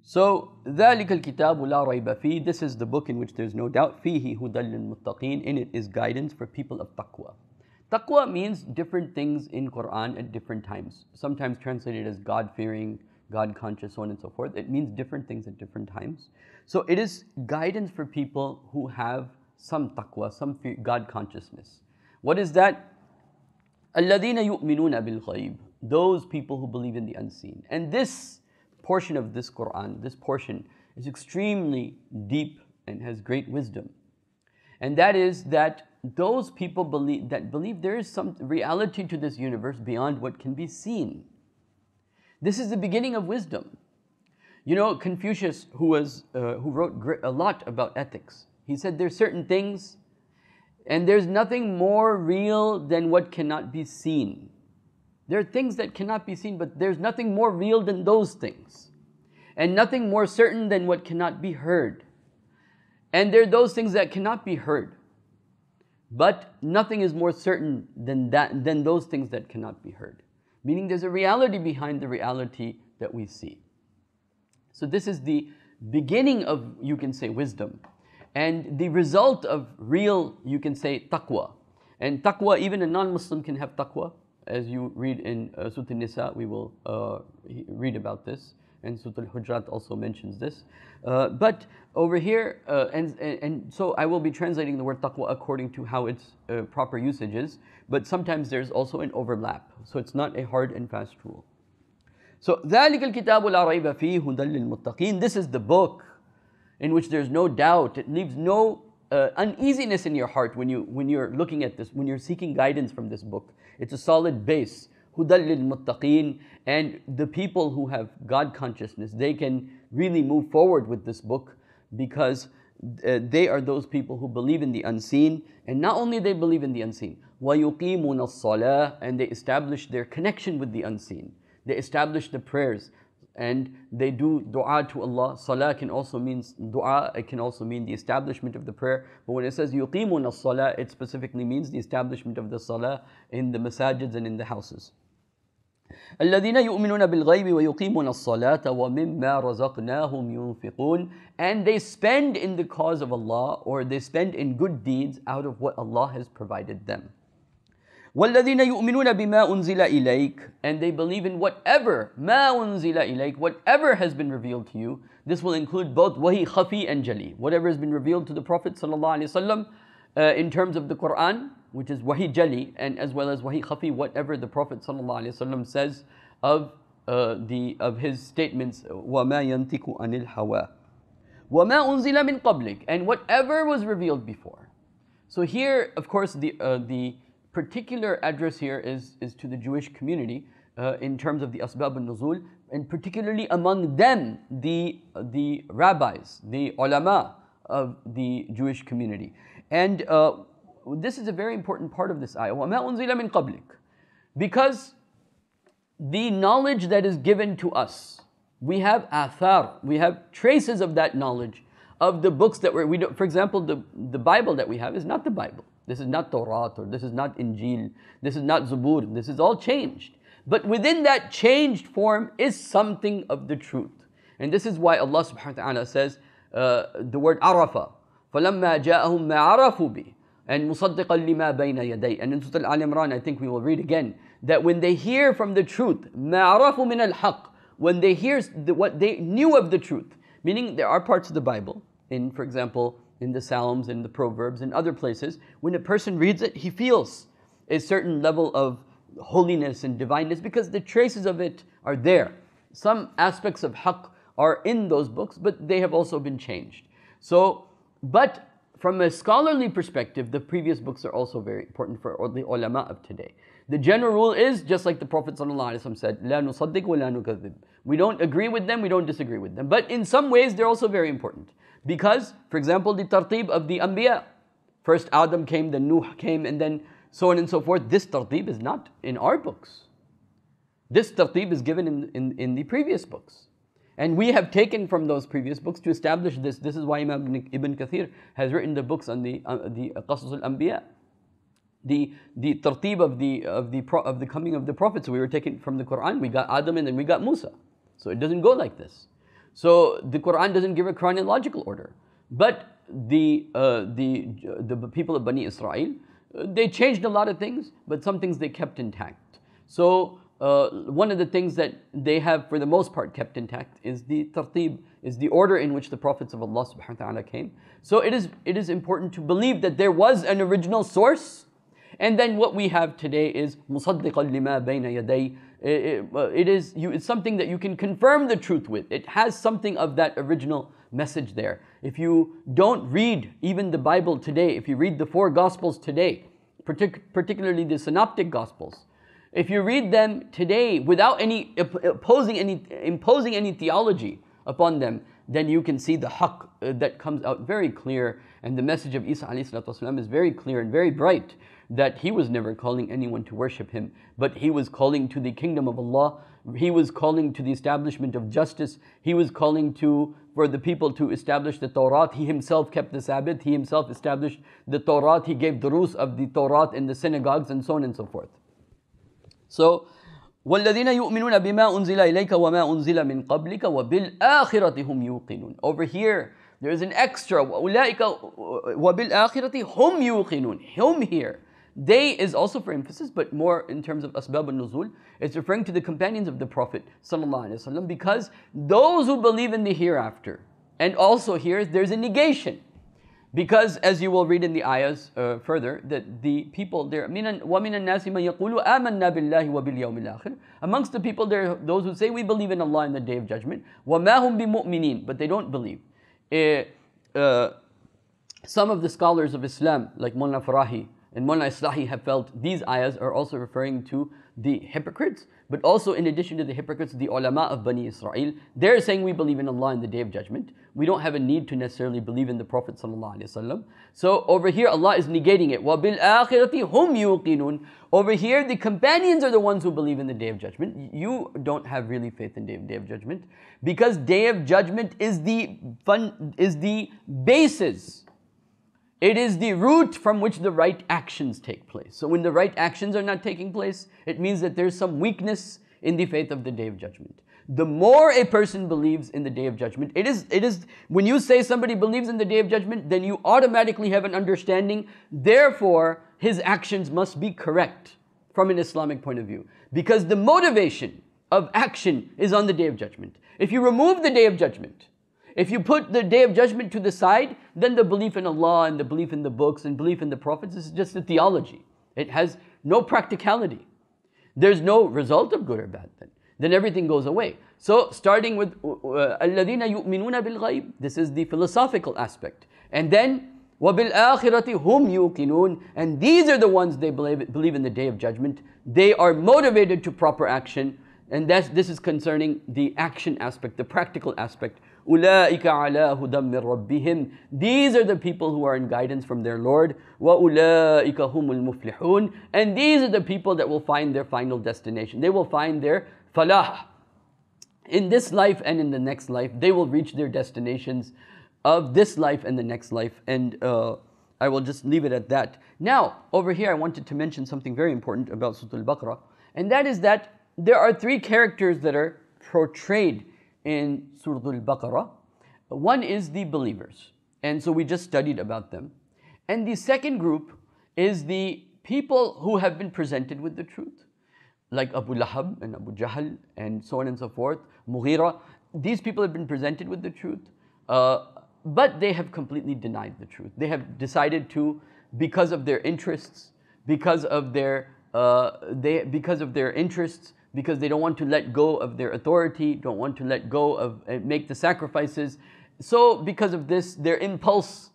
So, ذَلِكَ الْكِتَابُ لَا رَيْبَ فِيهِ. This is the book in which there is no doubt. فِيهِ هُدًى لِلْمُتَّقِينَ. In it is guidance for people of taqwa. Taqwa means different things in Qur'an at different times. Sometimes translated as God-fearing, God-conscious, so on and so forth. It means different things at different times. So it is guidance for people who have some taqwa, some God consciousness. What is that? الَّذِينَ يُؤْمِنُونَ بِالْغَيْبِ. Those people who believe in the unseen. And this portion of this Qur'an, this portion is extremely deep and has great wisdom. And that is that those people believe there is some reality to this universe beyond what can be seen. This is the beginning of wisdom. You know, Confucius, who wrote a lot about ethics, he said there's certain things and there's nothing more real than what cannot be seen. There are things that cannot be seen, but there's nothing more real than those things. And nothing more certain than what cannot be heard. And there are those things that cannot be heard. But nothing is more certain than those things that cannot be heard. Meaning there's a reality behind the reality that we see. So this is the beginning of, you can say, wisdom. And the result of real, you can say, taqwa. And taqwa, even a non-Muslim can have taqwa. As you read in Surah An-Nisa, we will read about this. And Surah Al-Hujurat also mentions this. But over here, and so I will be translating the word taqwa according to how its proper usage is. But sometimes there's also an overlap. So it's not a hard and fast rule. So, ذَلِكَ الْكِتَابُ لَا رَيْبَ فِيهِ هُدًى لِلْمُتَّقِينَ. This is the book in which there's no doubt. It leaves no uneasiness in your heart when you're looking at this, when you're seeking guidance from this book. It's a solid base. هُدًى لِلْمُتَّقِينَ. And the people who have God consciousness, they can really move forward with this book because they are those people who believe in the unseen. And not only they believe in the unseen, وَيُقِيمُونَ الصَّلَاةَ. And they establish their connection with the unseen. They establish the prayers and they do dua to Allah. Salah can also mean dua, it can also mean the establishment of the prayer. But when it says yuqimuna as-salah, it specifically means the establishment of the salah in the masajids and in the houses. الَّذِينَ يُؤْمِنُونَ بِالْغَيْبِ وَيُقِيمُونَ الصَّلَاةَ وَمِمَّا رَزَقْنَاهُمْ يُنْفِقُونَ. And they spend in the cause of Allah, or they spend in good deeds out of what Allah has provided them. وَالَّذِينَ يُؤْمِنُونَ بِمَا أُنزِلَ إِلَيْكَ. And they believe in whatever, مَا أُنزِلَ إِلَيْكَ, whatever has been revealed to you. This will include both wahi khafi and jali. Whatever has been revealed to the Prophet ﷺ in terms of the Qur'an, which is wahi jali, and as well as wahi khafi, whatever the Prophet ﷺ says of his statements, وَمَا يَنْتِقُ عَنِ الْهَوَىٰ وَمَا أُنزِلَ مِنْ قَبْلِكَ. And whatever was revealed before. So here, of course, the particular address here is to the Jewish community in terms of the asbab al-nuzul, and particularly among them the rabbis, the ulama of the Jewish community. And this is a very important part of this ayah. وَمَا أُنزِلَ مِنْ قَبْلِكَ. Because the knowledge that is given to us, we have athar, we have traces of that knowledge, of the books that we don't, for example, the Bible that we have is not the Bible. This is not Torah, or this is not Injil, this is not Zabur, this is all changed. But within that changed form is something of the truth. And this is why Allah subhanahu wa ta'ala says the word arafa. فَلَمَّا جَاءَهُمْ مَا عَرَفُوا بِهِ and مُصَدِّقًا لِمَا بَيْنَ يَدَيْهِ. And in Surah Al-Imran, I think we will read again, that when they hear from the truth, مَا عَرَفُوا مِنَ الْحَقِّ, when they hear what they knew of the truth, meaning there are parts of the Bible, for example, in the Psalms, in the Proverbs, in other places, when a person reads it, he feels a certain level of holiness and divineness because the traces of it are there. Some aspects of haqq are in those books, but they have also been changed. So, but from a scholarly perspective, the previous books are also very important for the ulama of today. The general rule is, just like the Prophet ﷺ said, لا نصدق ولا نكذب. We don't agree with them, we don't disagree with them. But in some ways, they're also very important. Because, for example, the tartib of the Anbiya. First Adam came, then Nuh came, and then so on and so forth. This tartib is not in our books. This tartib is given in the previous books. And we have taken from those previous books to establish this. This is why Imam Ibn Kathir has written the books on the Qasas al-Anbiya. The tartib of the coming of the prophets. We were taken from the Qur'an. We got Adam and then we got Musa. So it doesn't go like this. So the Qur'an doesn't give a chronological order. But the people of Bani Israel, they changed a lot of things, but some things they kept intact. So one of the things that they have for the most part kept intact is the tartib, is the order in which the prophets of Allah subhanahu wa ta'ala came. So it is important to believe that there was an original source, and then what we have today is مُصَدِّقًا لِمَا بَيْنَ يَدَيْهِ. It's something that you can confirm the truth with. It has something of that original message there. If you don't read even the Bible today, if you read the 4 Gospels today, particularly the Synoptic Gospels, if you read them today without imposing any theology upon them, then you can see the haqq that comes out very clear, and the message of Isa alayhi salatu wasalam is very clear and very bright, that he was never calling anyone to worship him, but he was calling to the kingdom of Allah. He was calling to the establishment of justice. He was calling for the people to establish the Torah. He himself kept the Sabbath. He himself established the Torah. He gave durus of the Torah in the synagogues, and so on and so forth. So, وَالَّذِينَ يُؤْمِنُونَ بِمَا أُنزِلَ إِلَيْكَ وَمَا أُنزِلَ مِن قَبْلِكَ وَبِالْآخِرَةِ هُمْ يُوقِنُونَ. Over here, there is an extra, وَأُولَٰئِكَ وَبِالْآخِرَةِ هُمْ يُوقِنُونَ. Hum here. They is also for emphasis, but more in terms of asbab al-nuzul. It's referring to the companions of the Prophet ﷺ, because those who believe in the hereafter, and also here there's a negation. Because as you will read in the ayahs further, that the people there, وَمِنَ النَّاسِ مَنْ يَقُولُ آمَنَّا بِاللَّهِ وَبِالْيَوْمِ الْآخِرِ. Amongst the people there are those who say we believe in Allah in the Day of Judgment. وَمَا هُمْ بِمُؤْمِنِينَ. But they don't believe. Some of the scholars of Islam, like Mullah Farahi and Mullah Islahi, have felt these ayahs are also referring to the hypocrites, but also in addition to the hypocrites, the ulama of Bani Israel. They're saying we believe in Allah in the Day of Judgment. We don't have a need to necessarily believe in the Prophet ﷺ. So over here Allah is negating it. وَبِالْآخِرَةِ هُمْ يُوقِنُونَ. Over here the companions are the ones who believe in the Day of Judgment. You don't have really faith in Day of Judgment, because Day of Judgment is the basis. It is the root from which the right actions take place. So when the right actions are not taking place, it means that there's some weakness in the faith of the Day of Judgment. The more a person believes in the Day of Judgment, it is when you say somebody believes in the Day of Judgment, then you automatically have an understanding, therefore his actions must be correct from an Islamic point of view. Because the motivation of action is on the Day of Judgment. If you remove the Day of Judgment, if you put the Day of Judgment to the side, then the belief in Allah and the belief in the books and belief in the prophets is just a theology. It has no practicality. There's no result of good or bad then. Then everything goes away. So starting with الَّذِينَ يُؤْمِنُونَ بِالْغَيْبِ, this is the philosophical aspect. And then وَبِالْآخِرَةِ هُمْ يُوقِنُونَ, and these are the ones they believe in the Day of Judgment. They are motivated to proper action, and this is concerning the action aspect, the practical aspect. أُولَٰئِكَ عَلَىٰ هُدًى مِّن رَبِّهِمْ. These are the people who are in guidance from their Lord. وَأُولَٰئِكَ هُمُ الْمُفْلِحُونَ. And these are the people that will find their final destination. They will find their falah. In this life and in the next life, they will reach their destinations of this life and the next life. And I will just leave it at that. Now, over here I wanted to mention something very important about Sūratu Al-Baqarah. And that is that there are 3 characters that are portrayed in Sūratu Al-Baqarah. One is the believers, and so we just studied about them. And the second group is the people who have been presented with the truth, like Abu Lahab and Abu Jahl and so on and so forth, Mughira. These people have been presented with the truth, but they have completely denied the truth. They have decided to, because of their interests, because they don't want to let go of their authority, don't want to let go of make the sacrifices. So because of this, their impulse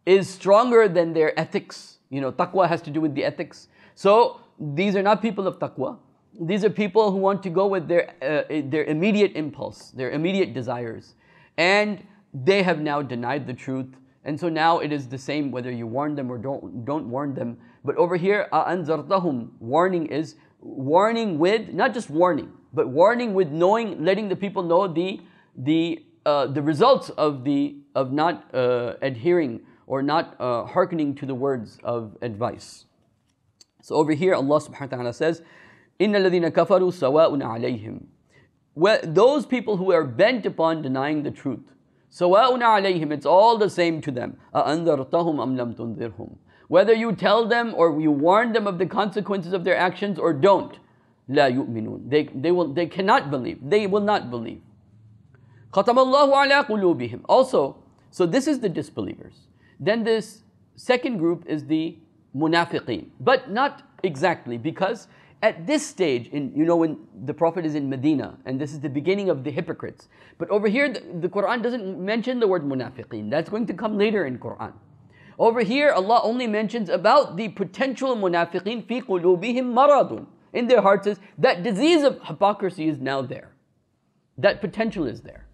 is stronger than their ethics. You know, taqwa has to do with the ethics. So these are not people of taqwa. These are people who want to go with their immediate impulse, their immediate desires. And they have now denied the truth. And so now it is the same whether you warn them or don't warn them. But over here, أَأَنذَرْتَهُمْ, warning is warning with, not just warning, but warning with knowing, letting the people know the results of not adhering or not hearkening to the words of advice. So over here Allah subhanahu wa ta'ala says, إِنَّ الَّذِينَ كَفَرُوا سَوَاءٌ عَلَيْهِمْ. those people who are bent upon denying the truth. سَوَاءٌ عَلَيْهِمْ, it's all the same to them. أَأَنذَرْتَهُمْ أَمْ لَمْ تُنذِرْهُمْ, whether you tell them or you warn them of the consequences of their actions or don't. لَا يُؤْمِنُونَ, they cannot believe, they will not believe. خَتَمَ اللَّهُ عَلَىٰ قُلُوبِهِمْ. Also, so this is the disbelievers. Then this second group is the munafiqeen, but not exactly, because at this stage, when the Prophet is in Medina, and this is the beginning of the hypocrites. But over here, the Qur'an doesn't mention the word munafiqeen. That's going to come later in Qur'an. Over here, Allah only mentions about the potential munafiqeen, fi qulubihim maradun. In their hearts, is that disease of hypocrisy is now there. That potential is there.